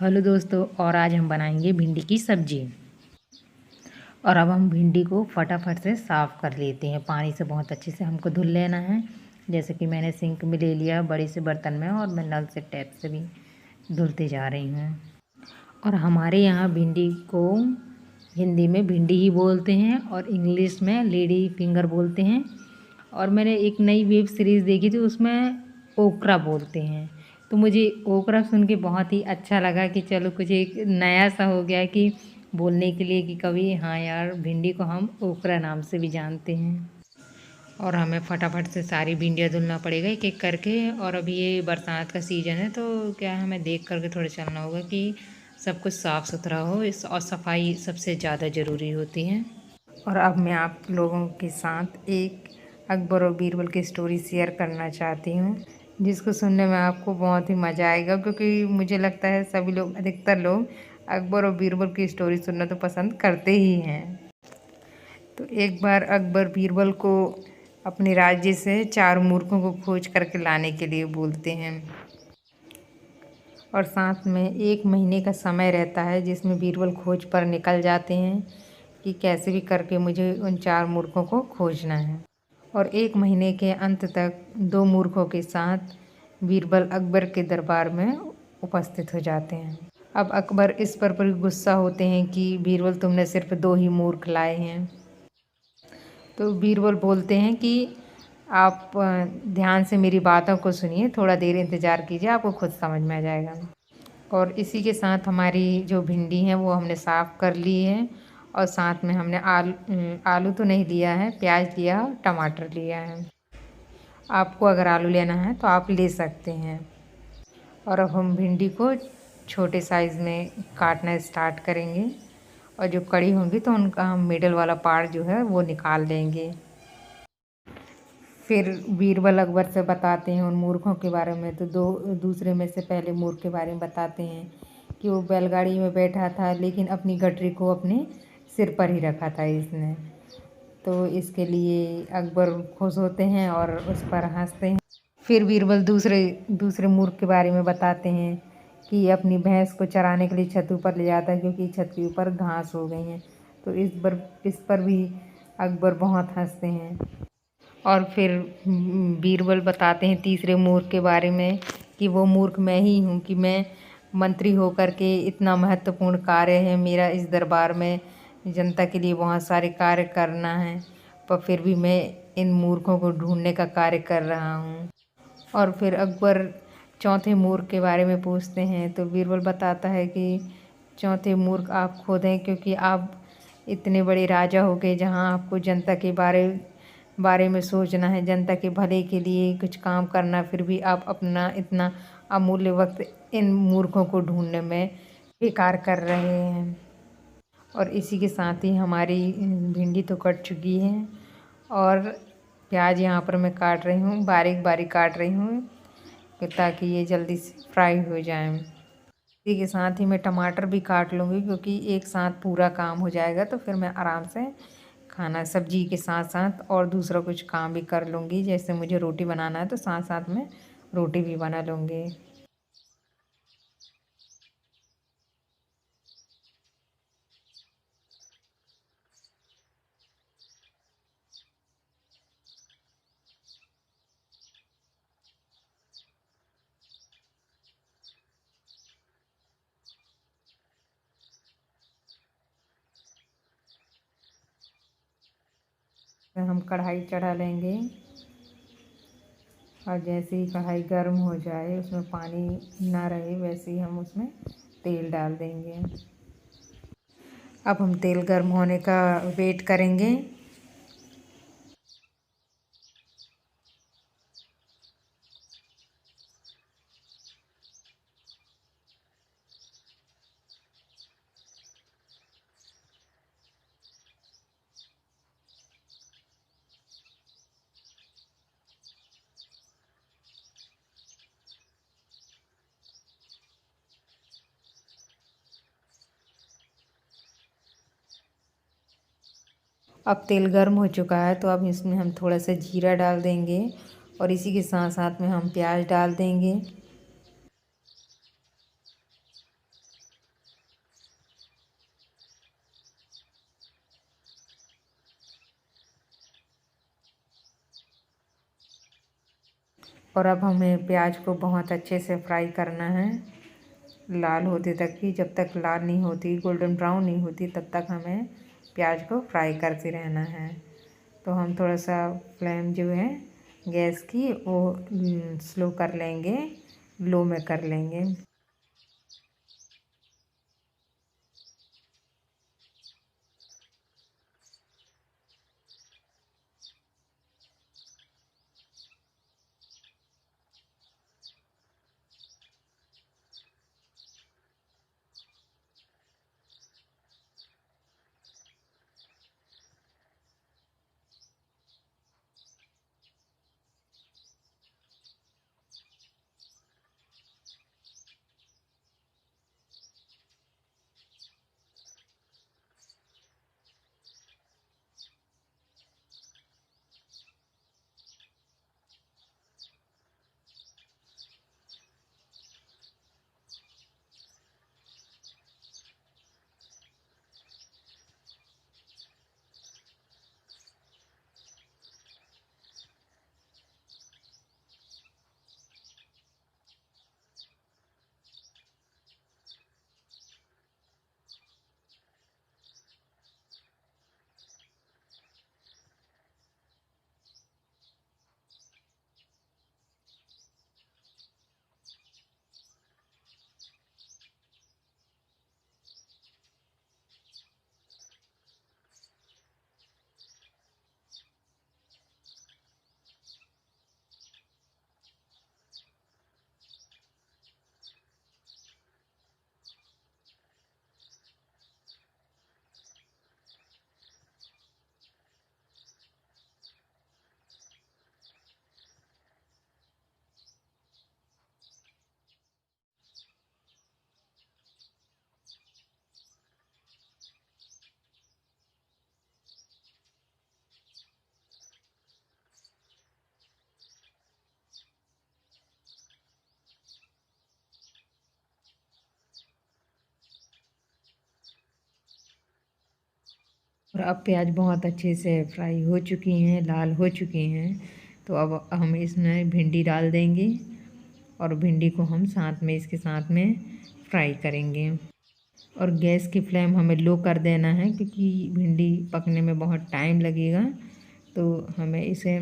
Hello दोस्तों, और आज हम बनाएंगे भिंडी की सब्जी। और अब हम भिंडी को फटाफट से साफ़ कर लेते हैं। पानी से बहुत अच्छे से हमको धुल लेना है। जैसे कि मैंने सिंक में ले लिया बड़े से बर्तन में, और मैं नल से टैप से भी धुलते जा रही हूँ। और हमारे यहाँ भिंडी को हिंदी में भिंडी ही बोलते हैं और इंग्लिश में लेडी फिंगर बोलते हैं। और मैंने एक नई वेब सीरीज़ देखी थी, उसमें ओकरा बोलते हैं। तो मुझे ओकरा सुन के बहुत ही अच्छा लगा कि चलो कुछ एक नया सा हो गया कि बोलने के लिए कि कभी हाँ यार, भिंडी को हम ओकरा नाम से भी जानते हैं। और हमें फटाफट से सारी भिंडियाँ धुलना पड़ेगा एक एक करके। और अभी ये बरसात का सीज़न है, तो क्या है, हमें देख करके थोड़ा चलना होगा कि सब कुछ साफ़ सुथरा हो। इस और सफाई सबसे ज़्यादा ज़रूरी होती है। और अब मैं आप लोगों के साथ एक अकबर और बीरबल की स्टोरी शेयर करना चाहती हूँ, जिसको सुनने में आपको बहुत ही मज़ा आएगा, क्योंकि मुझे लगता है सभी लोग, अधिकतर लोग अकबर और बीरबल की स्टोरी सुनना तो पसंद करते ही हैं। तो एक बार अकबर बीरबल को अपने राज्य से 4 मूर्खों को खोज करके लाने के लिए बोलते हैं। और साथ में 1 महीने का समय रहता है, जिसमें बीरबल खोज पर निकल जाते हैं कि कैसे भी करके मुझे उन 4 मूर्खों को खोजना है। और 1 महीने के अंत तक 2 मूर्खों के साथ बीरबल अकबर के दरबार में उपस्थित हो जाते हैं। अब अकबर इस पर बड़ी गुस्सा होते हैं कि बीरबल, तुमने सिर्फ 2 ही मूर्ख लाए हैं। तो बीरबल बोलते हैं कि आप ध्यान से मेरी बातों को सुनिए, थोड़ा देर इंतज़ार कीजिए, आपको खुद समझ में आ जाएगा। और इसी के साथ हमारी जो भिंडी है वो हमने साफ़ कर ली है। और साथ में हमने आलू तो नहीं लिया है, प्याज लिया और टमाटर लिया है। आपको अगर आलू लेना है तो आप ले सकते हैं। और अब हम भिंडी को छोटे साइज़ में काटना स्टार्ट करेंगे। और जो कड़ी होंगी तो उनका हम मिडल वाला पार्ट जो है वो निकाल देंगे। फिर बीरबल अकबर से बताते हैं उन मूर्खों के बारे में। तो दूसरे में से पहले मूर्ख के बारे में बताते हैं कि वो बैलगाड़ी में बैठा था, लेकिन अपनी गठरी को अपने सिर पर ही रखा था इसने। तो इसके लिए अकबर खुश होते हैं और उस पर हंसते हैं। फिर बीरबल दूसरे मूर्ख के बारे में बताते हैं कि अपनी भैंस को चराने के लिए छत ऊपर ले जाता है, क्योंकि छत के ऊपर घास हो गई हैं। तो इस पर भी अकबर बहुत हंसते हैं। और फिर बीरबल बताते हैं तीसरे मूर्ख के बारे में कि वो मूर्ख मैं ही हूँ, कि मैं मंत्री होकर के इतना महत्वपूर्ण कार्य है मेरा इस दरबार में, जनता के लिए बहुत सारे कार्य करना है, पर फिर भी मैं इन मूर्खों को ढूंढने का कार्य कर रहा हूँ। और फिर अकबर चौथे मूर्ख के बारे में पूछते हैं। तो बीरबल बताता है कि चौथे मूर्ख आप खुद हैं, क्योंकि आप इतने बड़े राजा हो गए, जहाँ आपको जनता के बारे में सोचना है, जनता के भले के लिए कुछ काम करना, फिर भी आप अपना इतना अमूल्य वक्त इन मूर्खों को ढूंढने में बेकार कर रहे हैं। और इसी के साथ ही हमारी भिंडी तो कट चुकी है। और प्याज यहाँ पर मैं काट रही हूँ, बारीक बारीक काट रही हूँ, ताकि ये जल्दी से फ्राई हो जाए। इसी के साथ ही मैं टमाटर भी काट लूँगी, क्योंकि एक साथ पूरा काम हो जाएगा, तो फिर मैं आराम से खाना सब्जी के साथ साथ और दूसरा कुछ काम भी कर लूँगी। जैसे मुझे रोटी बनाना है तो साथ साथ में रोटी भी बना लूँगी। फिर हम कढ़ाई चढ़ा लेंगे। और जैसे ही कढ़ाई गर्म हो जाए, उसमें पानी ना रहे, वैसे ही हम उसमें तेल डाल देंगे। अब हम तेल गर्म होने का वेट करेंगे। अब तेल गर्म हो चुका है, तो अब इसमें हम थोड़ा सा जीरा डाल देंगे। और इसी के साथ साथ में हम प्याज डाल देंगे। और अब हमें प्याज को बहुत अच्छे से फ्राई करना है, लाल होते तक ही। जब तक लाल नहीं होती, गोल्डन ब्राउन नहीं होती, तब तक हमें प्याज को फ्राई करते रहना है। तो हम थोड़ा सा फ्लेम जो है गैस की वो स्लो कर लेंगे, लो में कर लेंगे। और अब प्याज बहुत अच्छे से फ्राई हो चुकी हैं, लाल हो चुकी हैं। तो अब हम इसमें भिंडी डाल देंगे और भिंडी को हम साथ में इसके साथ में फ्राई करेंगे। और गैस की फ्लेम हमें लो कर देना है, क्योंकि भिंडी पकने में बहुत टाइम लगेगा। तो हमें इसे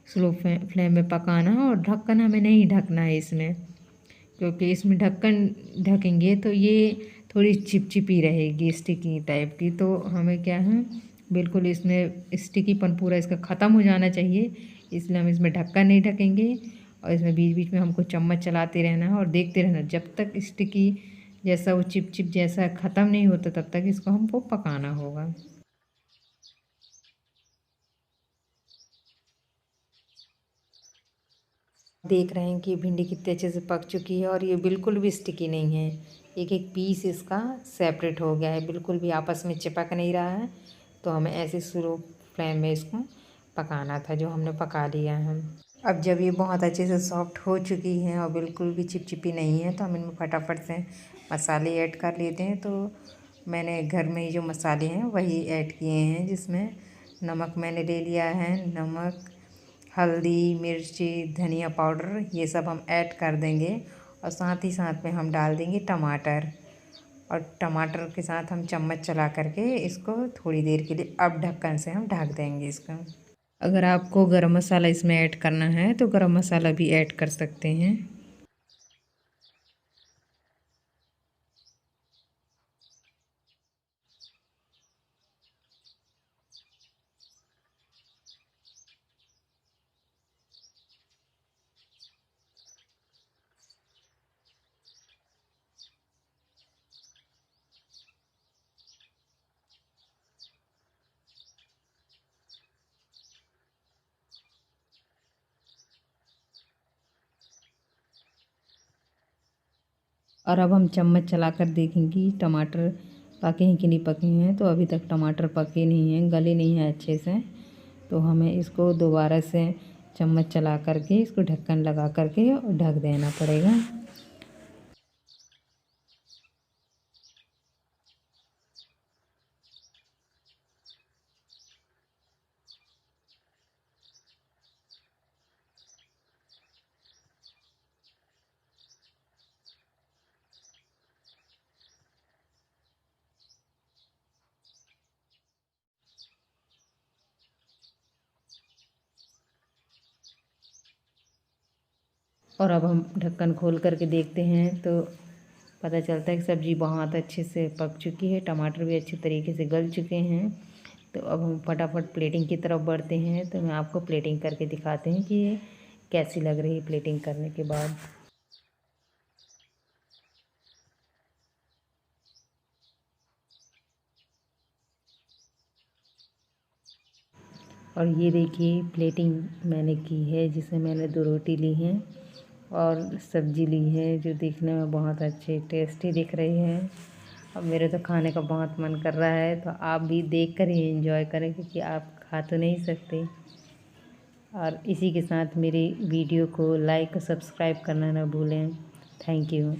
स्लो फ्लेम में पकाना है और ढक्कन हमें नहीं ढकना है इसमें, क्योंकि इसमें ढक्कन ढकेंगे तो ये थोड़ी चिपचिपी रहेगी, स्टिकी टाइप की। तो हमें क्या है, बिल्कुल इसमें स्टिकीपन पूरा इसका ख़त्म हो जाना चाहिए, इसलिए हम इसमें ढक्कन नहीं ढकेंगे। और इसमें बीच बीच में हमको चम्मच चलाते रहना है और देखते रहना, जब तक स्टिकी जैसा वो चिपचिप जैसा ख़त्म नहीं होता तब तक इसको हमको पकाना होगा। देख रहे हैं कि भिंडी कितने अच्छे से पक चुकी है और ये बिल्कुल भी स्टिकी नहीं है। एक एक पीस इसका सेपरेट हो गया है, बिल्कुल भी आपस में चिपक नहीं रहा है। तो हमें ऐसे स्लो फ्लेम में इसको पकाना था, जो हमने पका लिया है। अब जब ये बहुत अच्छे से सॉफ्ट हो चुकी है और बिल्कुल भी चिपचिपी नहीं है, तो हम इनमें फटाफट से मसाले ऐड कर लेते हैं। तो मैंने घर में ही जो मसाले हैं वही ऐड किए हैं, जिसमें नमक मैंने ले लिया है, नमक, हल्दी, मिर्ची, धनिया पाउडर, ये सब हम ऐड कर देंगे। और साथ ही साथ में हम डाल देंगे टमाटर, और टमाटर के साथ हम चम्मच चला करके इसको थोड़ी देर के लिए अब ढक्कन से हम ढक देंगे इसका। अगर आपको गरम मसाला इसमें ऐड करना है तो गरम मसाला भी ऐड कर सकते हैं। और अब हम चम्मच चलाकर देखेंगे टमाटर पके हैं कि नहीं पके हैं। तो अभी तक टमाटर पके नहीं हैं, गले नहीं हैं अच्छे से। तो हमें इसको दोबारा से चम्मच चला करके इसको ढक्कन लगा करके और ढक देना पड़ेगा। और अब हम ढक्कन खोल करके देखते हैं तो पता चलता है कि सब्ज़ी बहुत अच्छे से पक चुकी है, टमाटर भी अच्छे तरीके से गल चुके हैं। तो अब हम फटाफट प्लेटिंग की तरफ बढ़ते हैं। तो मैं आपको प्लेटिंग करके दिखाते हैं कि ये कैसी लग रही है प्लेटिंग करने के बाद। और ये देखिए प्लेटिंग मैंने की है, जिसमें मैंने 2 रोटी ली हैं और सब्ज़ी ली है, जो देखने में बहुत अच्छी टेस्टी दिख रही है। अब मेरे तो खाने का बहुत मन कर रहा है, तो आप भी देख कर ही एंजॉय करें, क्योंकि आप खा तो नहीं सकते। और इसी के साथ मेरी वीडियो को लाइक और सब्सक्राइब करना ना भूलें। Thank you.